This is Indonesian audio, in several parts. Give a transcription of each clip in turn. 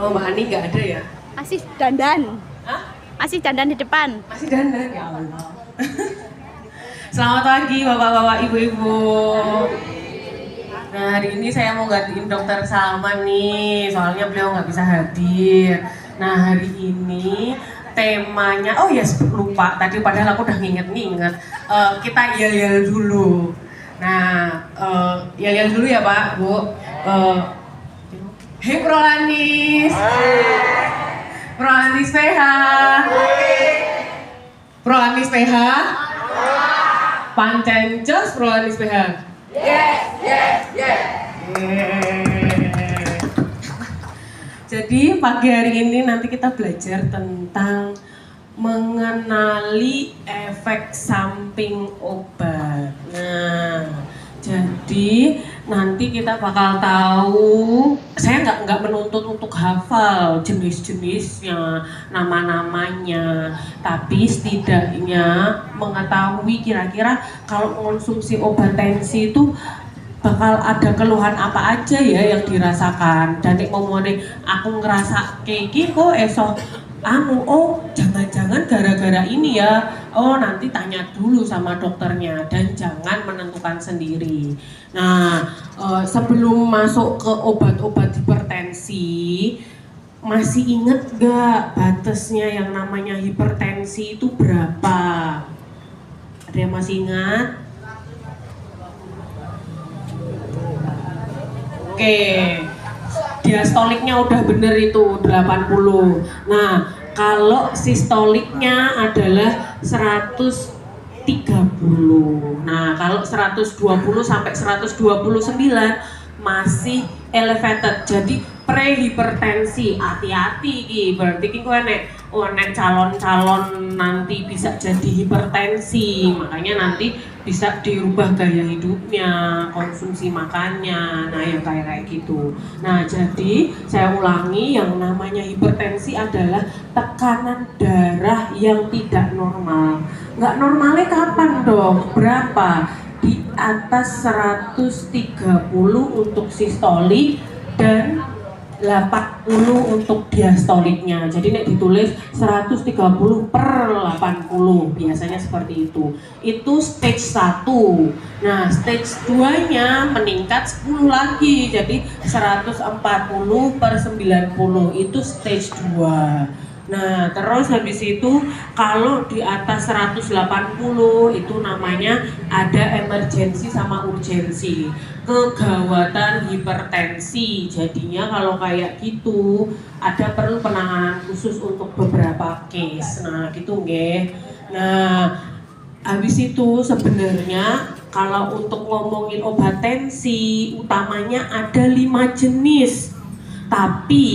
Oh, Mbak Ani nggak ada ya? Masih dandan. Hah? Masih dandan di depan. Masih dandan ya Allah. Selamat pagi bapak-bapak, ibu-ibu. Nah, hari ini saya mau gantiin dokter Salman nih, soalnya beliau nggak bisa hadir. Nah, hari ini temanya, oh ya lupa, tadi padahal aku udah nginget-nginget. Kita yel-yel dulu. Nah, yel-yel dulu ya Pak, Bu. Hei Prolanis. Prolanis PH. Prolanis PH. Pancencos Prolanis PH. Yes, yes, yes. Jadi pagi hari ini nanti kita belajar tentang mengenali efek samping obat. Nah, jadi nanti kita bakal tahu. Saya nggak menuntut untuk hafal jenis-jenisnya, nama-namanya, tapi setidaknya mengetahui kira-kira kalau mengonsumsi obat tensi itu bakal ada keluhan apa aja ya yang dirasakan. Dan nek ngomongin aku ngerasa kayak gini kok esok oh jangan-jangan gara-gara ini ya. Oh nanti tanya dulu sama dokternya dan jangan menentukan sendiri. Nah sebelum masuk ke obat-obat hipertensi, masih inget gak batasnya yang namanya hipertensi itu berapa? Ada yang masih ingat? Oke, diastoliknya udah bener itu 80. Nah, kalau sistoliknya adalah 130. Nah, kalau 120 sampai 129 masih elevated. Jadi prehipertensi, hati-hati ki. Berarti ki kowe nek calon-calon nanti bisa jadi hipertensi. Makanya nanti bisa dirubah gaya hidupnya, konsumsi makannya, nah yang kayak gitu. Nah jadi saya ulangi, yang namanya hipertensi adalah tekanan darah yang tidak normal. Nggak normalnya kapan dong? Berapa? Di atas 130 untuk sistolik dan 80 untuk diastoliknya. Jadi nek ditulis 130 per 80 biasanya seperti itu. Itu stage 1. Nah, stage 2-nya meningkat 10 lagi. Jadi 140 per 90 itu stage 2. Nah, terus habis itu kalau di atas 180 itu namanya ada emergensi sama urgensi, kegawatan hipertensi. Jadinya kalau kayak gitu ada perlu penanganan khusus untuk beberapa case. Nah, gitu nggih. Nah, habis itu sebenarnya kalau untuk ngomongin obat tensi utamanya ada 5 jenis. Tapi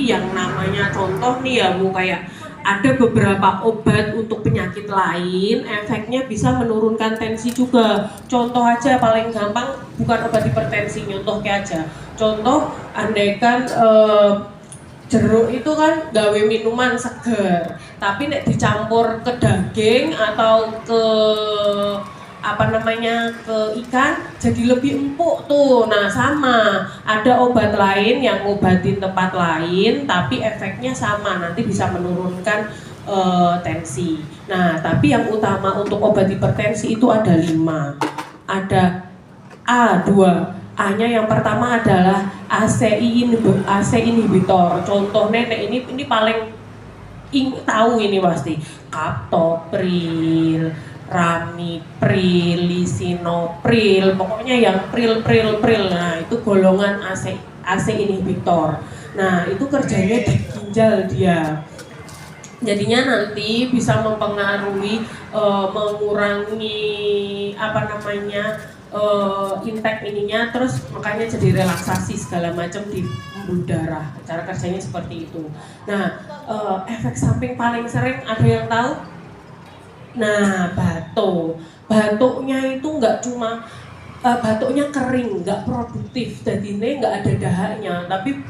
yang namanya contoh nih ya Bu, kayak ada beberapa obat untuk penyakit lain efeknya bisa menurunkan tensi juga. Contoh aja paling gampang, bukan obat hipertensi, nyontoh kayak aja. Contoh andaikan jeruk itu kan gawe minuman seger, tapi nek dicampur ke daging atau ke ke ikan jadi lebih empuk tuh. Nah sama, ada obat lain yang ngobatin tempat lain tapi efeknya sama, nanti bisa menurunkan tensi. Nah tapi yang utama untuk obat hipertensi itu ada 5. Ada A2. A-nya yang pertama adalah ACI inhibitor. Contohnya ini paling tahu ini pasti, captopril, ramipril, lisinopril, pokoknya yang pril. Nah itu golongan AC inhibitor. Nah itu kerjanya di ginjal dia. Jadinya nanti bisa mempengaruhi mengurangi intake ininya, terus makanya jadi relaksasi segala macam di pembuluh darah. Cara kerjanya seperti itu. Nah efek samping paling sering ada yang tahu? Nah, batuknya itu nggak cuma batuknya kering, nggak produktif, jadinya nggak ada dahaknya, tapi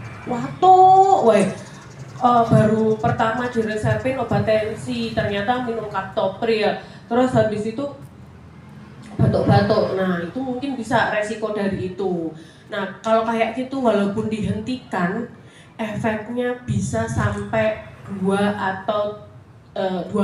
baru pertama diresepin obat tensi, ternyata minum captopril, terus habis itu batuk-batuk. Nah, itu mungkin bisa resiko dari itu. Nah kalau kayak gitu walaupun dihentikan, efeknya bisa sampai 2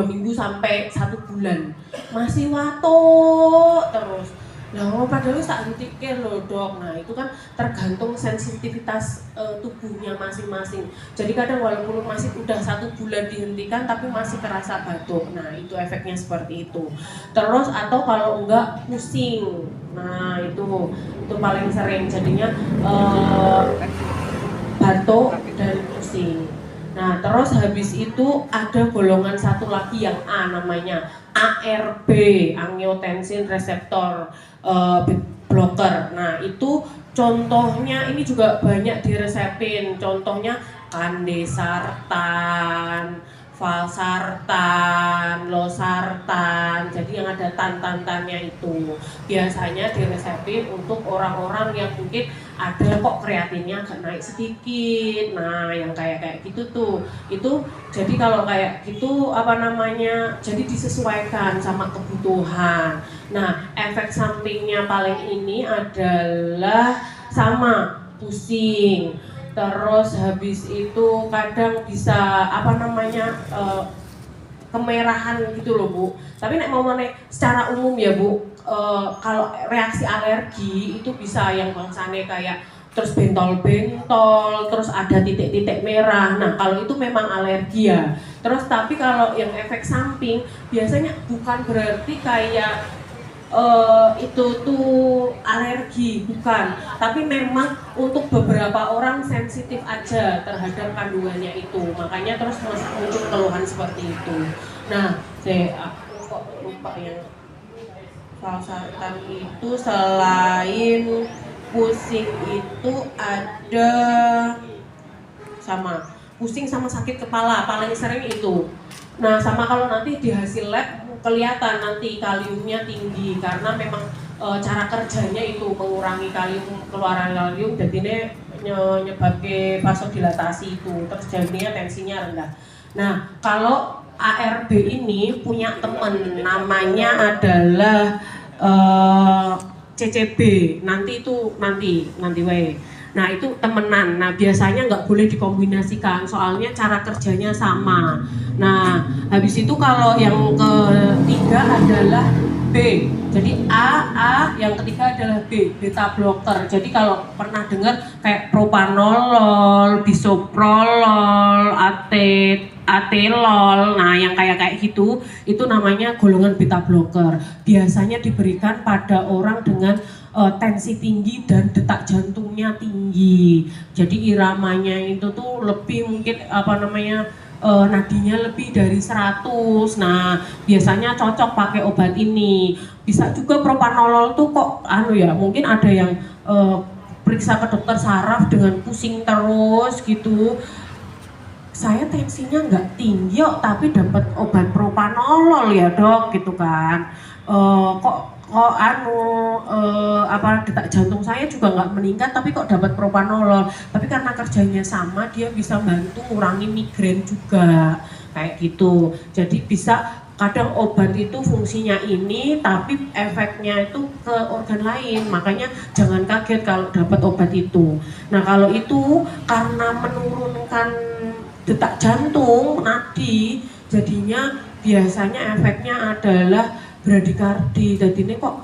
minggu sampai 1 bulan masih watuk terus. Nah, padahal tak hentike loh dok. Nah itu kan tergantung sensitivitas tubuhnya masing-masing. Jadi kadang walaupun masih udah 1 bulan dihentikan tapi masih terasa batuk. Nah itu efeknya seperti itu. Terus atau kalau enggak pusing. Nah itu paling sering jadinya batuk dan pusing. Nah terus habis itu ada golongan satu lagi yang A namanya ARB, angiotensin reseptor blocker. Nah itu contohnya ini juga banyak diresepin. Contohnya kandesartan, valsartan, losartan. Jadi yang ada tan-tan-tannya itu biasanya diresepin untuk orang-orang yang mungkin ada kok kreatinnya agak naik sedikit. Nah yang kayak gitu tuh itu jadi kalau kayak gitu jadi disesuaikan sama kebutuhan. Nah efek sampingnya paling ini adalah sama pusing, terus habis itu kadang bisa kemerahan gitu loh Bu. Tapi nek mau secara umum ya Bu, kalau reaksi alergi itu bisa yang bangsane kayak terus bentol-bentol, terus ada titik-titik merah. Nah kalau itu memang alergi ya. Terus tapi kalau yang efek samping biasanya bukan berarti kayak itu tuh alergi, bukan. Tapi memang untuk beberapa orang sensitif aja terhadap kandungannya itu. Makanya terus muncul keluhan seperti itu. Nah, aku kok lupa yang valsartan itu selain pusing itu ada sama pusing sama sakit kepala paling sering itu. Nah sama kalau nanti di hasil lab kelihatan nanti kaliumnya tinggi karena memang cara kerjanya itu mengurangi kalium, keluaran kalium jadinya nyebabkan vasodilatasi itu terus jadinya tensinya rendah. Nah kalau ARB ini punya temen namanya adalah CCB, nanti wae. Nah itu temenan. Nah biasanya nggak boleh dikombinasikan soalnya cara kerjanya sama. Nah habis itu kalau yang ketiga adalah B. Jadi A, yang ketiga adalah B, beta blocker. Jadi kalau pernah dengar kayak propanolol, bisoprolol, atelol, nah yang kayak gitu itu namanya golongan beta blocker. Biasanya diberikan pada orang dengan tensi tinggi dan detak jantungnya tinggi. Jadi iramanya itu tuh lebih mungkin nadinya lebih dari 100. Nah, biasanya cocok pakai obat ini. Bisa juga propanolol tuh kok mungkin ada yang periksa ke dokter saraf dengan pusing terus gitu. Saya tensinya nggak tinggi kok, tapi dapat obat propanolol ya dok, gitu kan. Detak jantung saya juga nggak meningkat tapi kok dapat propanolol. Tapi karena kerjanya sama dia bisa bantu ngurangi migrain juga kayak gitu. Jadi bisa kadang obat itu fungsinya ini tapi efeknya itu ke organ lain. Makanya jangan kaget kalau dapat obat itu. Nah kalau itu karena menurunkan detak jantung, nadi, jadinya biasanya efeknya adalah bradikardi. Jadi ini kok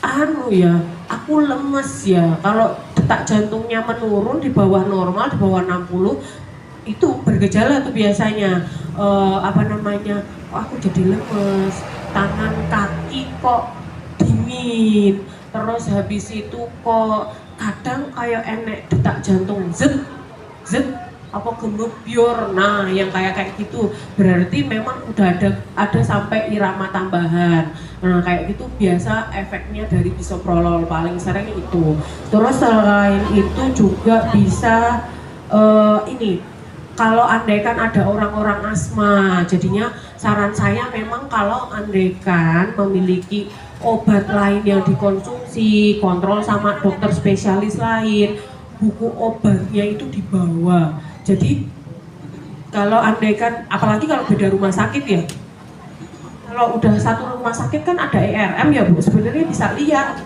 aku lemes ya. Kalau detak jantungnya menurun di bawah normal, di bawah 60 itu bergejala tuh biasanya aku jadi lemes, tangan kaki kok dingin, terus habis itu kok kadang kayak enek detak jantung zet apa gemubyur. Nah yang kayak gitu berarti memang udah ada sampai irama tambahan. Nah kayak gitu biasa efeknya dari bisoprolol paling sering itu. Terus selain itu juga bisa kalau andaikan ada orang-orang asma, jadinya saran saya memang kalau andaikan memiliki obat lain yang dikonsumsi, kontrol sama dokter spesialis lain, buku obatnya itu dibawa. Jadi kalau andaikan, apalagi kalau beda rumah sakit ya, kalau udah satu rumah sakit kan ada ERM ya Bu, sebenarnya bisa lihat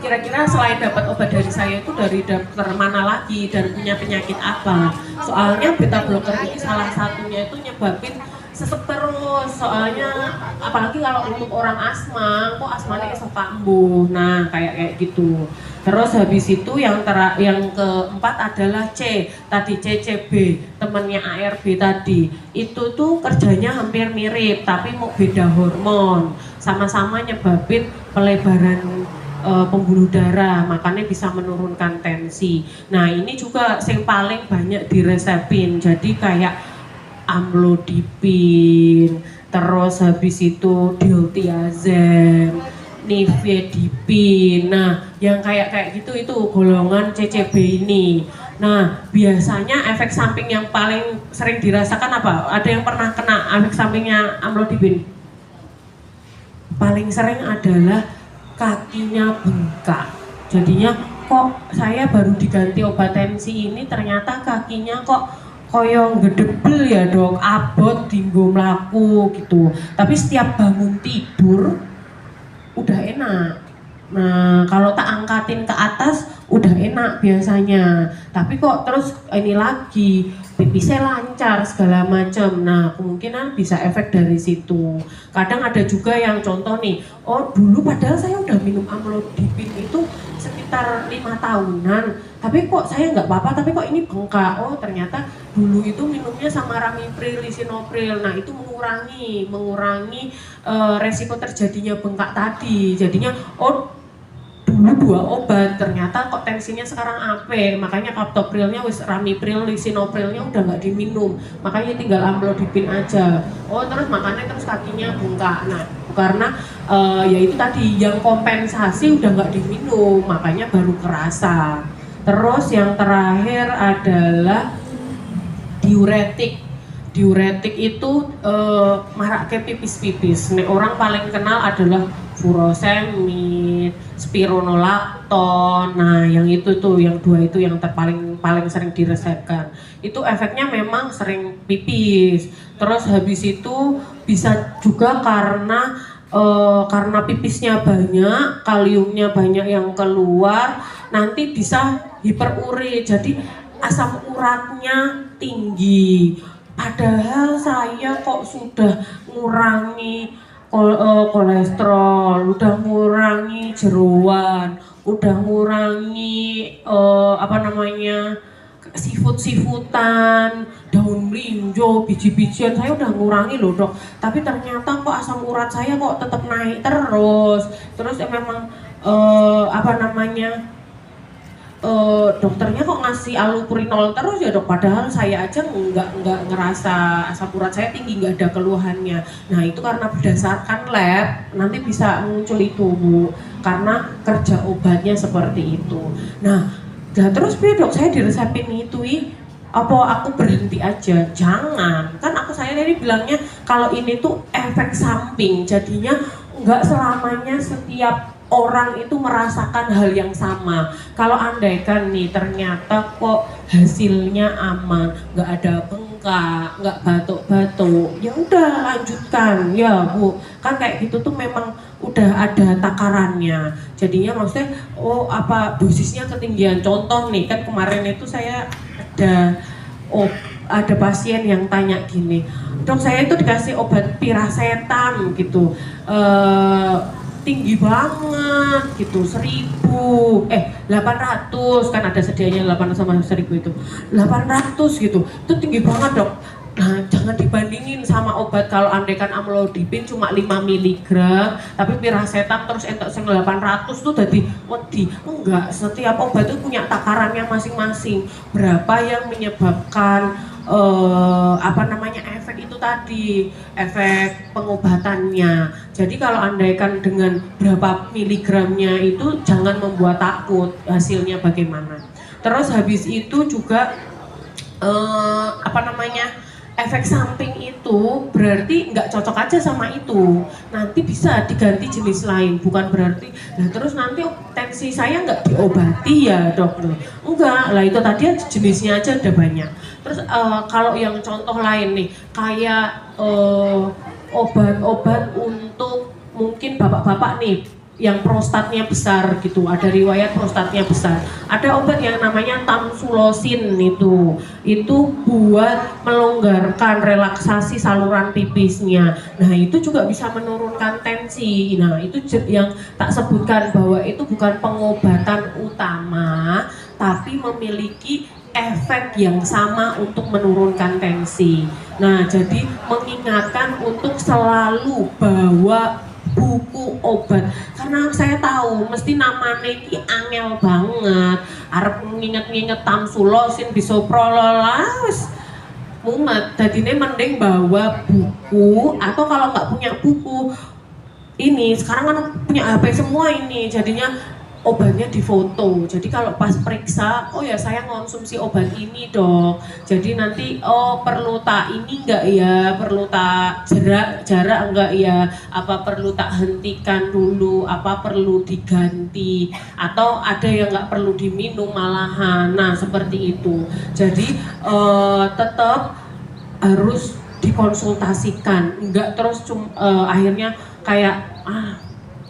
kira-kira selain dapat obat dari saya itu dari dokter mana lagi dan punya penyakit apa. Soalnya beta blocker ini salah satunya itu nyebabin sesek terus, soalnya apalagi kalau untuk orang asma, kok asmanya iso kambuh. Nah, kayak gitu. Terus habis itu yang keempat adalah C, tadi CCB, temannya ARB tadi. Itu tuh kerjanya hampir mirip, tapi mau beda hormon. Sama-sama nyebabin pelebaran pembuluh darah, makanya bisa menurunkan tensi. Nah, ini juga yang paling banyak diresepin. Jadi kayak amlodipin, terus habis itu diltiazem, nifedipin. Nah, yang kayak gitu itu golongan CCB ini. Nah, biasanya efek samping yang paling sering dirasakan apa? Ada yang pernah kena efek sampingnya amlodipin? Paling sering adalah kakinya bengkak. Jadinya kok saya baru diganti obat tensi ini ternyata kakinya kok koyong gedebel ya dok, abot dinggo mlaku gitu. Tapi setiap bangun tidur udah enak. Nah, kalau tak angkatin ke atas udah enak biasanya. Tapi kok terus ini lagi pipisnya lancar segala macam. Nah, kemungkinan bisa efek dari situ. Kadang ada juga yang contoh nih, oh dulu padahal saya udah minum amlodipin itu sekitar 5 tahunan. Tapi kok saya nggak apa-apa, tapi kok ini bengkak. Oh ternyata dulu itu minumnya sama ramipril, lisinopril. Nah itu mengurangi resiko terjadinya bengkak tadi. Jadinya oh dulu 2 obat, ternyata kok tensinya sekarang apa? Makanya kaptoprilnya wis ramipril, lisinoprilnya udah nggak diminum. Makanya tinggal amlodipin aja. Oh terus makanya terus kakinya bengkak. Nah karena ya itu tadi yang kompensasi udah nggak diminum, makanya baru kerasa. Terus yang terakhir adalah diuretik. Diuretik itu maraknya pipis-pipis. Nih orang paling kenal adalah furosemid, spironolakton. Nah, yang itu tuh, yang 2 itu yang paling sering diresepkan. Itu efeknya memang sering pipis. Terus habis itu bisa juga karena pipisnya banyak, kaliumnya banyak yang keluar, nanti bisa hiperuri, jadi asam uratnya tinggi. Padahal saya kok sudah ngurangi kolesterol, udah ngurangi jeroan, udah ngurangi seafood-seafoodan, daun melinjo, biji-bijian, saya udah ngurangi loh dok. Tapi ternyata kok asam urat saya kok tetap naik terus. Terus memang dokternya kok ngasih allopurinol terus ya dok. Padahal saya aja nggak ngerasa asam urat saya tinggi, nggak ada keluhannya. Nah itu karena berdasarkan lab nanti bisa muncul itu bu, karena kerja obatnya seperti itu. Nah terus dok saya diresepin itu apa aku berhenti aja? Jangan, kan saya tadi bilangnya kalau ini tuh efek samping, jadinya nggak selamanya setiap orang itu merasakan hal yang sama. Kalau andaikan nih ternyata kok hasilnya aman, nggak ada bengkak, nggak batuk-batuk, ya udah lanjutkan ya bu. Kan kayak gitu tuh memang udah ada takarannya. Jadinya maksudnya dosisnya ketinggian. Contoh nih kan kemarin itu saya ada pasien yang tanya gini, dok saya itu dikasih obat piracetam gitu, tinggi banget gitu, 800 kan ada sedianya 800 sama 1000 itu 800 gitu, itu tinggi banget dok. Nah jangan dibandingin sama obat kalau andaikan amlodipin cuma 5 mg tapi piracetam terus entok sing 800 tuh jadi wedi. Enggak, setiap obat itu punya takarannya masing-masing, berapa yang menyebabkan efek itu tadi, efek pengobatannya. Jadi kalau andaikan dengan berapa miligramnya itu jangan membuat takut hasilnya bagaimana. Terus habis itu juga efek samping itu berarti nggak cocok aja sama itu, nanti bisa diganti jenis lain, bukan berarti nah terus nanti tensi saya nggak diobati ya dok, enggak lah, itu tadi jenisnya aja udah banyak. Terus kalau yang contoh lain nih kayak obat-obat untuk mungkin bapak-bapak nih yang prostatnya besar gitu, ada riwayat prostatnya besar. Ada obat yang namanya tamsulosin itu buat melonggarkan relaksasi saluran pipisnya. Nah itu juga bisa menurunkan tensi. Nah itu yang tak sebutkan bahwa itu bukan pengobatan utama, tapi memiliki efek yang sama untuk menurunkan tensi. Nah jadi mengingatkan untuk selalu bawa buku obat, karena saya tahu mesti namanya ini angel banget, arep nginget-nginget tamsulosin bisoprolol mumet, jadinya mending bawa buku, atau kalau nggak punya buku ini sekarang kan punya HP semua ini, jadinya obatnya difoto. Jadi kalau pas periksa, oh ya saya konsumsi obat ini dok. Jadi nanti oh perlu tak ini enggak ya, perlu tak jarak enggak ya, apa perlu tak hentikan dulu, apa perlu diganti, atau ada yang enggak perlu diminum malahan. Nah seperti itu. Jadi tetap harus dikonsultasikan, enggak terus akhirnya kayak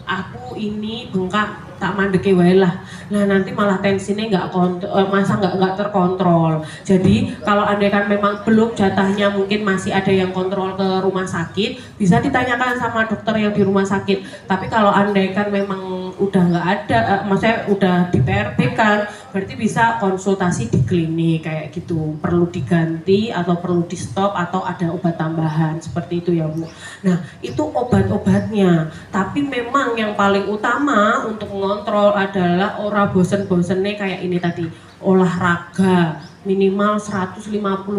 aku ini bengkak tak mandeke wae lah. Nah nanti malah tensinya nggak terkontrol. Jadi kalau andaikan memang belum jatahnya, mungkin masih ada yang kontrol ke rumah sakit, bisa ditanyakan sama dokter yang di rumah sakit. Tapi kalau andaikan memang udah nggak ada, maksudnya udah di PRP kan, berarti bisa konsultasi di klinik kayak gitu. Perlu diganti atau perlu di stop atau ada obat tambahan seperti itu ya Bu. Nah itu obat-obatnya. Tapi memang yang paling utama untuk ngontrol adalah ora bosen-bosennya kayak ini tadi, olahraga minimal 150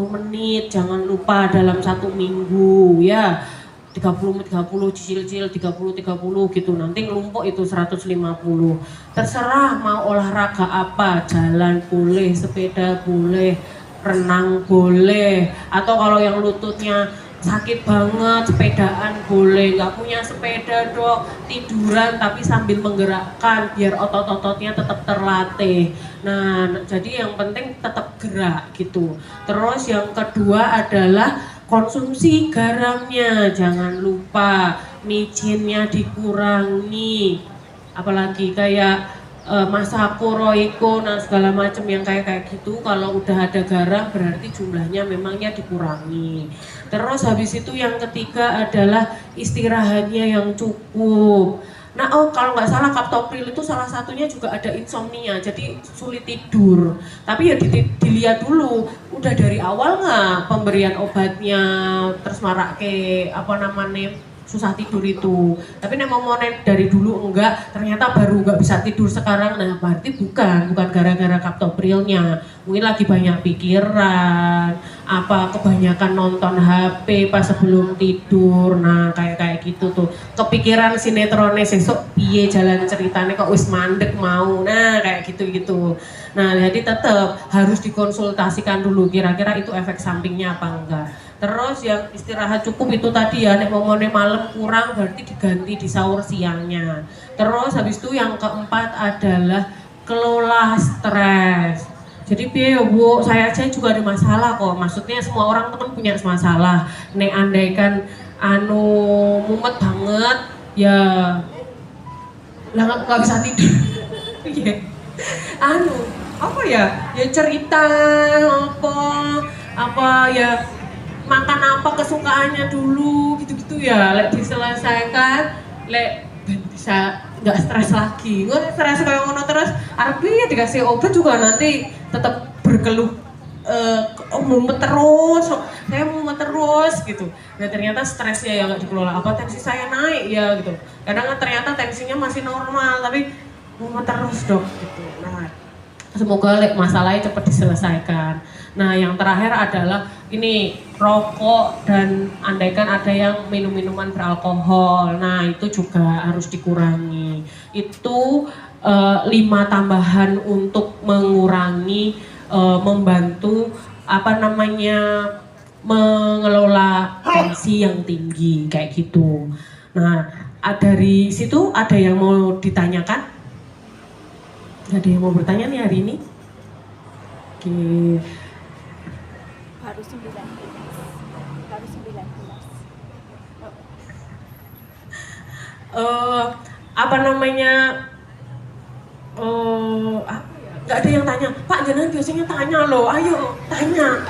menit, jangan lupa dalam 1 minggu ya, 30 cicil-cicil 30 gitu, nanti ngelumpuk itu 150. Terserah mau olahraga apa, jalan boleh, sepeda boleh, renang boleh, atau kalau yang lututnya sakit banget sepedaan boleh, nggak punya sepeda dok, tiduran tapi sambil menggerakkan biar otot-ototnya tetap terlatih. Nah jadi yang penting tetap gerak gitu. Terus yang kedua adalah konsumsi garamnya, jangan lupa micinnya dikurangi, apalagi kayak Masako, Royco, nah segala macam yang kayak gitu, kalau udah ada garam berarti jumlahnya memangnya dikurangi. Terus habis itu yang ketiga adalah istirahatnya yang cukup. Nah kalau nggak salah kaptopril itu salah satunya juga ada insomnia, jadi sulit tidur. Tapi ya dilihat dulu, udah dari awal nggak pemberian obatnya, terus marake apa namanya susah tidur itu. Tapi nek mau dari dulu enggak, ternyata baru nggak bisa tidur sekarang. Nah berarti bukan gara-gara kaptoprilnya, mungkin lagi banyak pikiran, apa kebanyakan nonton HP pas sebelum tidur. Nah kayak gitu tuh, kepikiran sinetronnya sesuk piye jalan ceritanya kok wis mandek mau. Nah kayak gitu. Nah jadi tetap harus dikonsultasikan dulu kira-kira itu efek sampingnya apa enggak. Terus yang istirahat cukup itu tadi ya, nek ngomongnya malam kurang berarti diganti di sahur siangnya. Terus habis itu yang keempat adalah kelola stres. Jadi piye Bu, saya aja juga ada masalah kok. Maksudnya semua orang tuh kan punya masalah. Nek andaikan mumet banget ya lah nggak bisa tidur. Apa ya? Ya cerita apa ya, makan apa kesukaannya dulu gitu-gitu ya, lek diselesaikan, lek bisa nggak stres lagi. Gue stres kayak ngono terus, artinya dikasih obat juga nanti tetap berkeluh, mumet terus, saya mumet terus gitu. Nah ternyata stresnya ya nggak dikelola, apa tensi saya naik ya gitu. Kadang kan ternyata tensinya masih normal tapi mumet terus dok gitu. Nah semoga masalahnya cepat diselesaikan. Nah yang terakhir adalah ini rokok, dan andaikan ada yang minum-minuman beralkohol, nah itu juga harus dikurangi. Itu 5 tambahan untuk mengurangi, membantu apa namanya mengelola tensi yang tinggi kayak gitu. Nah dari situ ada yang mau ditanyakan? Ada yang mau bertanya nih hari ini? Oke. Baru 19. Apa namanya? namanya nggak ada yang tanya, Pak jangan biasanya tanya loh, ayo tanya.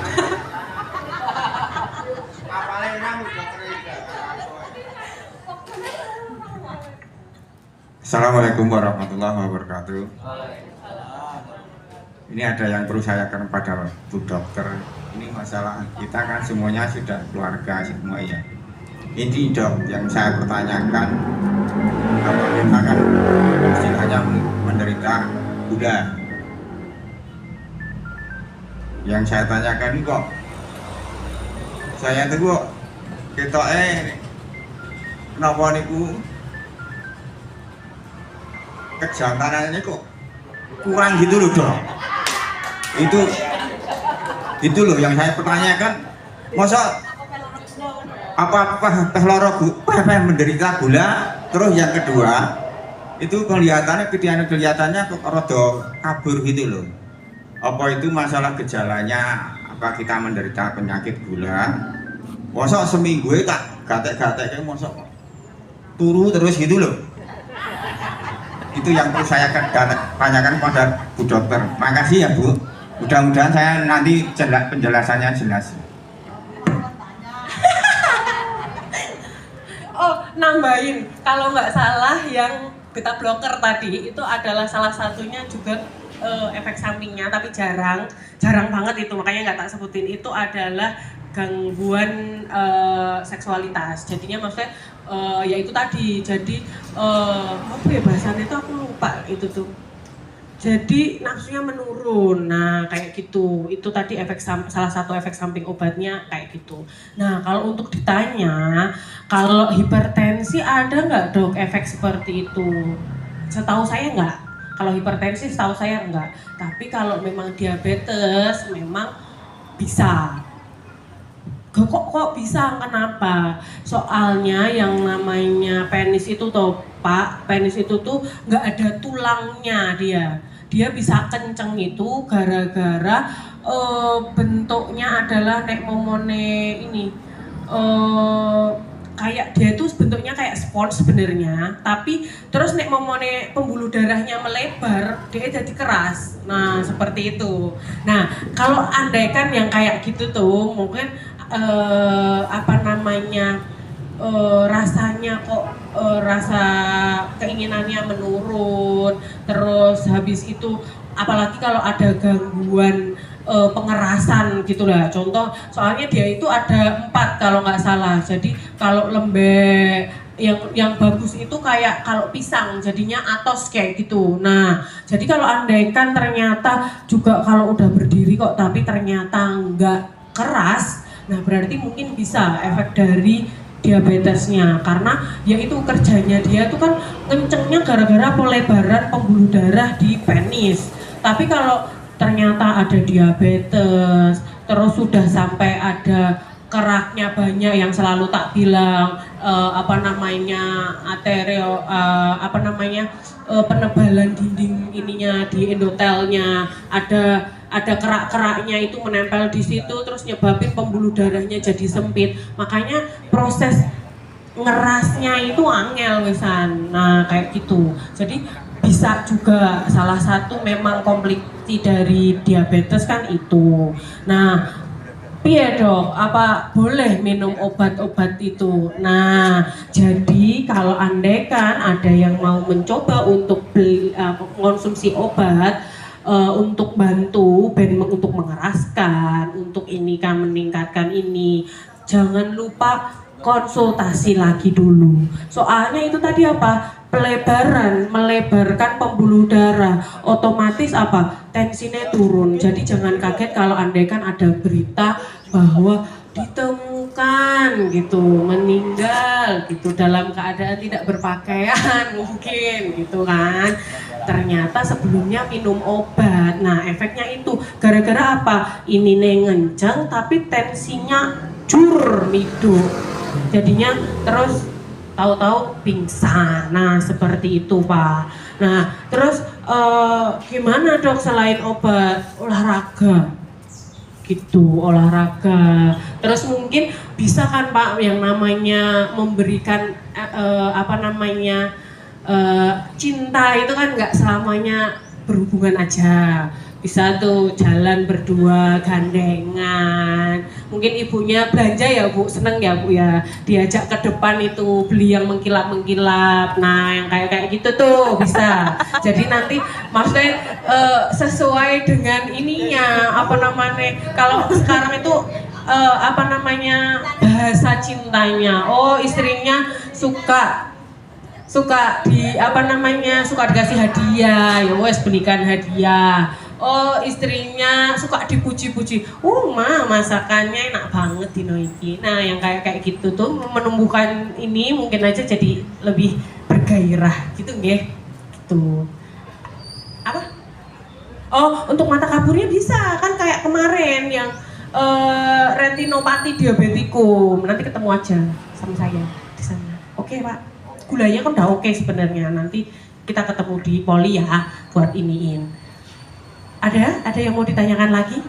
Assalamualaikum warahmatullahi wabarakatuh. Ini ada yang perlu saya katakan pada Bu Dokter. Ini masalah kita kan semuanya sudah keluarga semua ya. Ini dok yang saya pertanyakan, kalau kita kan istilahnya menderita Buddha. Yang saya tanyakan kok saya tuh kita kenapa niku kejantanannya kok kurang gitu loh dok. Itu loh yang saya pertanyakan. Masa apa loro menderita gula. Terus yang kedua itu kelihatannya kok rada kabur gitu loh. Apa itu masalah gejalanya, apa kita menderita penyakit gula? Masa seminggu tak gatek-gatek masa turu terus gitu loh. Itu yang perlu saya tanyakan pada Bu Dokter. Makasih ya Bu. Mudah-mudahan saya nanti penjelasannya jelas. Oh, nambahin, kalau nggak salah yang beta blocker tadi itu adalah salah satunya juga efek sampingnya, tapi jarang banget itu, makanya nggak tak sebutin. Itu adalah gangguan seksualitas. Jadinya maksudnya ya itu tadi, jadi apa ya bahasannya itu aku lupa itu tuh. Jadi nafsunya menurun, nah kayak gitu. Itu tadi salah satu efek samping obatnya kayak gitu. Nah kalau untuk ditanya, kalau hipertensi ada nggak dok efek seperti itu? Setahu saya nggak. Kalau hipertensi setahu saya enggak. Tapi kalau memang diabetes memang bisa. Kok bisa? Kenapa? Soalnya yang namanya penis itu toh Pak, penis itu tuh nggak ada tulangnya dia. Dia bisa kenceng itu gara-gara bentuknya adalah nek momone ini. Kayak dia tuh bentuknya kayak spons sebenarnya, tapi terus nek momone pembuluh darahnya melebar, dia jadi keras. Nah seperti itu. Nah kalau andaikan yang kayak gitu tuh mungkin rasanya kok rasa keinginannya menurun, terus habis itu apalagi kalau ada gangguan pengerasan gitulah. Contoh, soalnya dia itu ada 4 kalau nggak salah. Jadi kalau lembek yang bagus itu kayak kalau pisang jadinya atos kayak gitu. Nah, jadi kalau andaikan ternyata juga kalau udah berdiri kok tapi ternyata nggak keras, nah berarti mungkin bisa efek dari diabetesnya, karena ya itu kerjanya dia tuh kan kencengnya gara-gara pelebaran pembuluh darah di penis. Tapi kalau ternyata ada diabetes, terus sudah sampai ada keraknya banyak yang selalu tak bilang penebalan dinding ininya di endotelnya, ada kerak-keraknya itu menempel di situ terus nyebabin pembuluh darahnya jadi sempit. Makanya proses ngerasnya itu angel wisan. Nah kayak gitu. Jadi bisa juga salah satu memang komplikasi dari diabetes kan itu. Nah, piye dok, apa boleh minum obat-obat itu? Nah, jadi kalau andaikan ada yang mau mencoba untuk konsumsi obat untuk bantu, untuk mengeraskan, untuk ini kan meningkatkan ini, jangan lupa konsultasi lagi dulu. Soalnya itu tadi apa? Melebarkan pembuluh darah, otomatis apa? Tensinya turun. Jadi jangan kaget kalau andaikan ada berita bahwa ditemukan gitu, meninggal gitu dalam keadaan tidak berpakaian mungkin gitu kan. Ternyata sebelumnya minum obat. Nah, efeknya itu gara-gara apa? Ini ngenceng tapi tensinya jur midu. Jadinya terus tahu-tahu pingsan. Nah seperti itu Pak. Nah terus gimana dok selain obat? Olahraga gitu, olahraga. Terus mungkin bisa kan Pak yang namanya memberikan cinta itu kan nggak selamanya berhubungan aja, bisa tuh jalan berdua gandengan, mungkin ibunya belanja ya Bu, seneng ya Bu ya, diajak ke depan itu beli yang mengkilap-mengkilap, nah yang kayak gitu tuh bisa. Jadi nanti maksudnya sesuai dengan ininya, apa namanya, kalau sekarang itu apa namanya, bahasa cintanya, oh istrinya suka dikasih hadiah, ya wes belikan hadiah. Oh istrinya suka dipuji-puji, masakannya enak banget dino iki. Nah yang kayak gitu tuh menumbuhkan ini mungkin aja jadi lebih bergairah gitu nggih. Gitu. Apa? Oh untuk mata kaburnya bisa kan, kayak kemarin yang retinopati diabetikum, nanti ketemu aja sama saya di sana. Oke Pak. Gulanya kan udah oke sebenarnya, nanti kita ketemu di poli ya buat iniin. Ada yang mau ditanyakan lagi?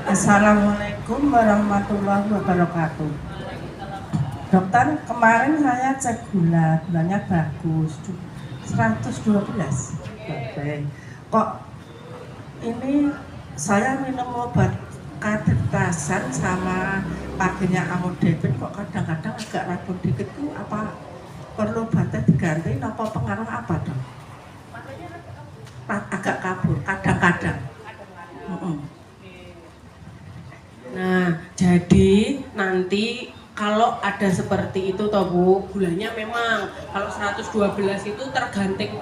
Assalamualaikum warahmatullahi wabarakatuh. Dokter, kemarin saya cek gulanya bagus, 112. Oke. Kok ini saya minum obat kadertasan sama paginya amlodipin kok kadang-kadang agak rabun dikit tuh, apa perlu obatnya diganti, apa pengaruh apa dong? Agak kabur kadang-kadang. Nah jadi nanti kalau ada seperti itu toh Bu, gulanya memang kalau 112 itu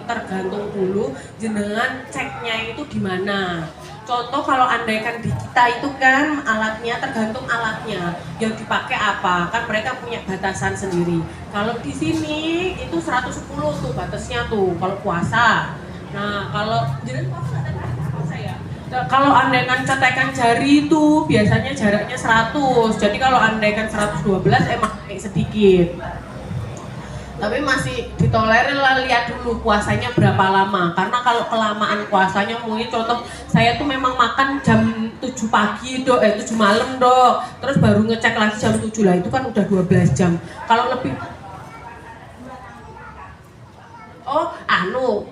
tergantung dulu jenengan ceknya itu di mana. Contoh kalau andaikan di kita itu kan alatnya tergantung alatnya yang dipakai apa, kan mereka punya batasan sendiri. Kalau di sini itu 110 tuh batasnya tuh kalau puasa. Nah kalau jenengan puasa tadi puasa ya. Kalau andaikan cetekan jari itu biasanya jaraknya 100. Jadi kalau andaikan 112 emang sedikit. Tapi masih ditolerir lah, lihat dulu puasanya berapa lama. Karena kalau kelamaan puasanya mungkin contoh saya tuh memang makan jam 7 pagi dok, 7 malam dok. Terus baru ngecek lagi jam 7 lah, itu kan udah 12 jam. Kalau lebih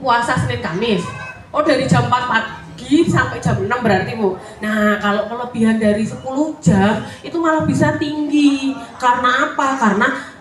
puasa Senin Kamis. Oh dari jam 4 pagi sampai jam 6 berarti Bu. Nah kalau kelebihan dari 10 jam itu malah bisa tinggi. Karena apa? Karena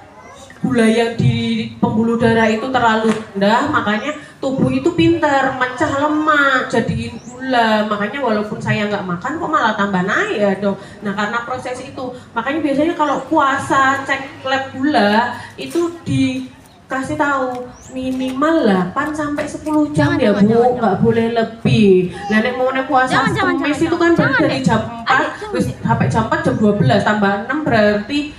gula yang di pembuluh darah itu terlalu rendah, makanya tubuh itu pintar mencah lemak jadiin gula. Makanya walaupun saya nggak makan kok malah tambah naik ya dok. Nah karena proses itu, makanya biasanya kalau puasa cek lab gula itu dikasih tahu minimal 8 sampai 10 jam ya Bu, nggak boleh lebih. Nah nek mau puasa Kamis itu kan dari jam 4 sampai jam 4 jam 12 tambah 6 berarti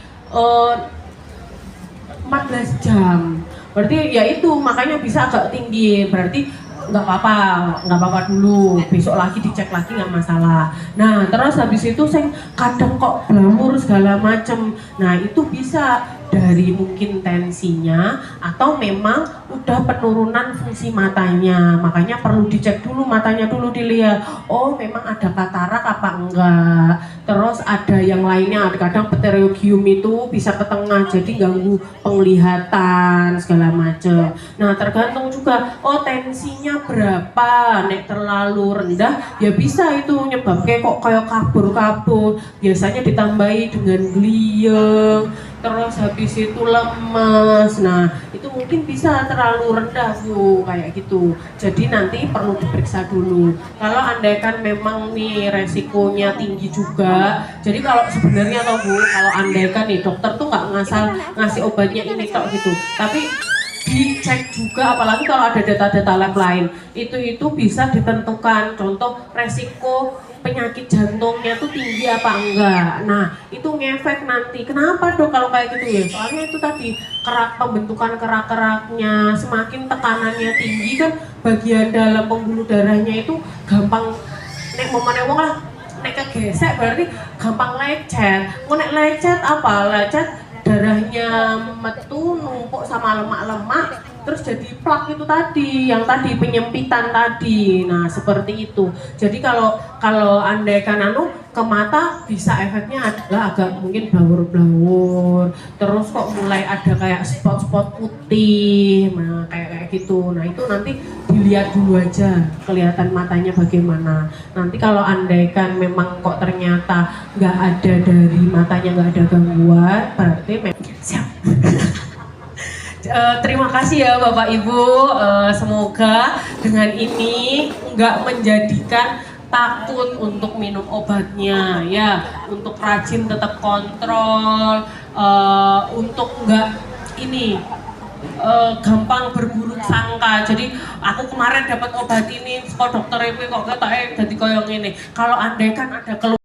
14 jam. Berarti ya itu makanya bisa agak tinggi. Berarti nggak apa-apa dulu. Besok lagi dicek lagi nggak masalah. Nah terus habis itu saya kadang kok blamur segala macem. Nah itu bisa dari mungkin tensinya atau memang udah penurunan fungsi matanya, makanya perlu dicek dulu matanya dulu, dilihat oh memang ada katarak apa enggak, terus ada yang lainnya, kadang pterygium itu bisa ke tengah jadi ganggu penglihatan segala macam. Nah tergantung juga oh tensinya berapa, nek terlalu rendah ya bisa itu nyebabnya kok kayak kabur-kabur, biasanya ditambahi dengan gliyeng, terus habis itu lemes. Nah itu mungkin bisa terlalu rendah Bu, kayak gitu. Jadi nanti perlu diperiksa dulu. Kalau andaikan memang nih resikonya tinggi juga, jadi kalau sebenarnya toh Bu, kalau andaikan nih dokter tuh nggak ngasal ngasih obatnya ini tok gitu, tapi dicek juga, apalagi kalau ada data-data lab lain itu bisa ditentukan, contoh resiko penyakit jantungnya tuh tinggi apa enggak. Nah itu ngefek nanti. Kenapa dok kalau kayak gitu ya? Soalnya itu tadi pembentukan kerak-keraknya semakin tekanannya tinggi kan, bagian dalam pembuluh darahnya itu gampang nek momane wong lah nek kegesek berarti gampang lecet. Mau nek lecet apa? Lecet darahnya metu numpuk sama lemak-lemak terus jadi plak itu tadi, yang tadi penyempitan tadi. Nah seperti itu. Jadi kalau andaikan ke mata bisa efeknya adalah agak mungkin blawur-blawur, terus kok mulai ada kayak spot-spot putih, nah kayak gitu. Nah itu nanti dilihat dulu aja kelihatan matanya bagaimana. Nanti kalau andaikan memang kok ternyata nggak ada dari matanya, nggak ada gangguan, berarti siap. Terima kasih ya Bapak Ibu, semoga dengan ini nggak menjadikan takut untuk minum obatnya ya, untuk rajin tetap kontrol, untuk nggak ini gampang berburuk sangka. Jadi aku kemarin dapat obat ini, kok dokter itu kok katanya jadi koyong ini. Kalau andaikan ada keluhan